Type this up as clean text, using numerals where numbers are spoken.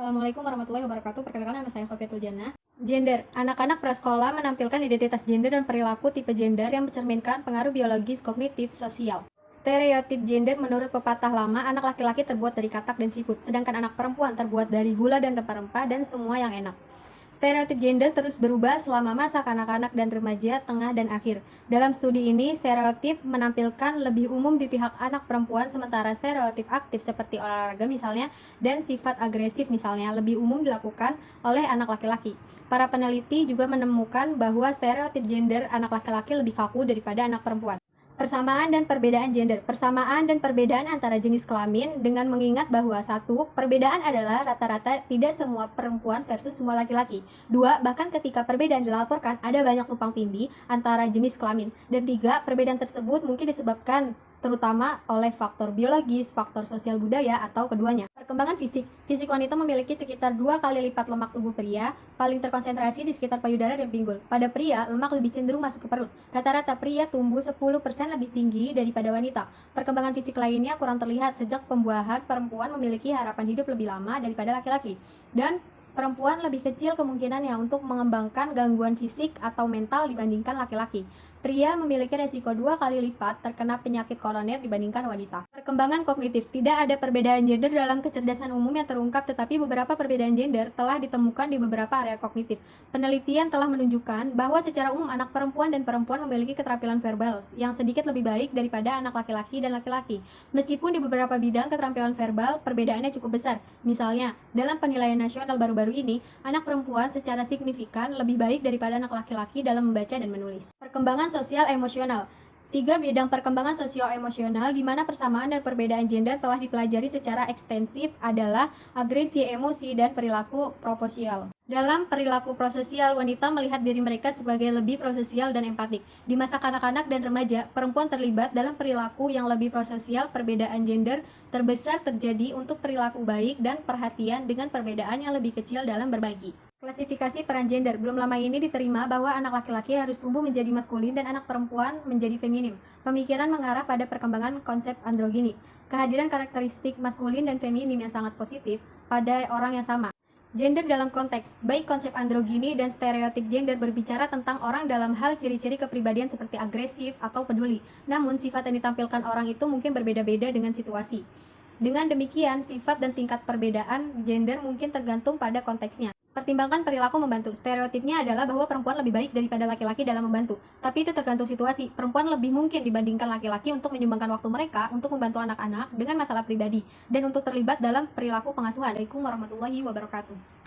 Assalamualaikum warahmatullahi wabarakatuh. Perkenalkan, nama saya Khofiatul Jannah. Gender. Anak-anak prasekolah menampilkan identitas gender dan perilaku tipe gender yang mencerminkan pengaruh biologis, kognitif, sosial. Stereotip gender menurut pepatah lama, anak laki-laki terbuat dari katak dan siput, sedangkan anak perempuan terbuat dari gula dan rempah-rempah dan semua yang enak. Stereotip gender terus berubah selama masa kanak-kanak dan remaja, tengah, dan akhir. Dalam studi ini, stereotip menampilkan lebih umum di pihak anak perempuan, sementara stereotip aktif seperti olahraga misalnya, dan sifat agresif misalnya, lebih umum dilakukan oleh anak laki-laki. Para peneliti juga menemukan bahwa stereotip gender anak laki-laki lebih kaku daripada anak perempuan. Persamaan dan perbedaan gender. Persamaan dan perbedaan antara jenis kelamin dengan mengingat bahwa satu, perbedaan adalah rata-rata tidak semua perempuan versus semua laki-laki. Dua, bahkan ketika perbedaan dilaporkan ada banyak tumpang tindih antara jenis kelamin. Dan tiga, perbedaan tersebut mungkin disebabkan terutama oleh faktor biologis, faktor sosial budaya, atau keduanya. Perkembangan fisik. Fisik wanita memiliki sekitar 2 kali lipat lemak tubuh pria, paling terkonsentrasi di sekitar payudara dan pinggul. Pada pria, lemak lebih cenderung masuk ke perut. Rata-rata pria tumbuh 10% lebih tinggi daripada wanita. Perkembangan fisik lainnya kurang terlihat sejak pembuahan perempuan memiliki harapan hidup lebih lama daripada laki-laki. Dan perempuan lebih kecil kemungkinannya untuk mengembangkan gangguan fisik atau mental dibandingkan laki-laki. Pria memiliki resiko 2 kali lipat terkena penyakit koroner dibandingkan wanita. Perkembangan kognitif. Tidak ada perbedaan gender dalam kecerdasan umum yang terungkap, tetapi beberapa perbedaan gender telah ditemukan di beberapa area kognitif. Penelitian telah menunjukkan bahwa secara umum anak perempuan dan perempuan memiliki keterampilan verbal yang sedikit lebih baik daripada anak laki-laki dan laki-laki. Meskipun di beberapa bidang keterampilan verbal perbedaannya cukup besar. Misalnya, dalam penilaian nasional baru-baru ini, anak perempuan secara signifikan lebih baik daripada anak laki-laki dalam membaca dan menulis. Perkembangan sosial emosional. 3 bidang perkembangan sosio-emosional di mana persamaan dan perbedaan gender telah dipelajari secara ekstensif adalah agresi emosi dan perilaku prososial. Dalam perilaku prososial, wanita melihat diri mereka sebagai lebih prososial dan empatik. Di masa kanak-kanak dan remaja, perempuan terlibat dalam perilaku yang lebih prososial. Perbedaan gender terbesar terjadi untuk perilaku baik dan perhatian dengan perbedaan yang lebih kecil dalam berbagi. Klasifikasi peran gender. Belum lama ini diterima bahwa anak laki-laki harus tumbuh menjadi maskulin dan anak perempuan menjadi feminim. Pemikiran mengarah pada perkembangan konsep androgini. Kehadiran karakteristik maskulin dan feminim yang sangat positif pada orang yang sama. Gender dalam konteks, baik konsep androgini dan stereotip gender berbicara tentang orang dalam hal ciri-ciri kepribadian seperti agresif atau peduli. Namun, sifat yang ditampilkan orang itu mungkin berbeda-beda dengan situasi. Dengan demikian, sifat dan tingkat perbedaan gender mungkin tergantung pada konteksnya. Pertimbangkan perilaku membantu. Stereotipnya adalah bahwa perempuan lebih baik daripada laki-laki dalam membantu. Tapi itu tergantung situasi. Perempuan lebih mungkin dibandingkan laki-laki untuk menyumbangkan waktu mereka untuk membantu anak-anak dengan masalah pribadi dan untuk terlibat dalam perilaku pengasuhan. Assalamualaikum warahmatullahi wabarakatuh.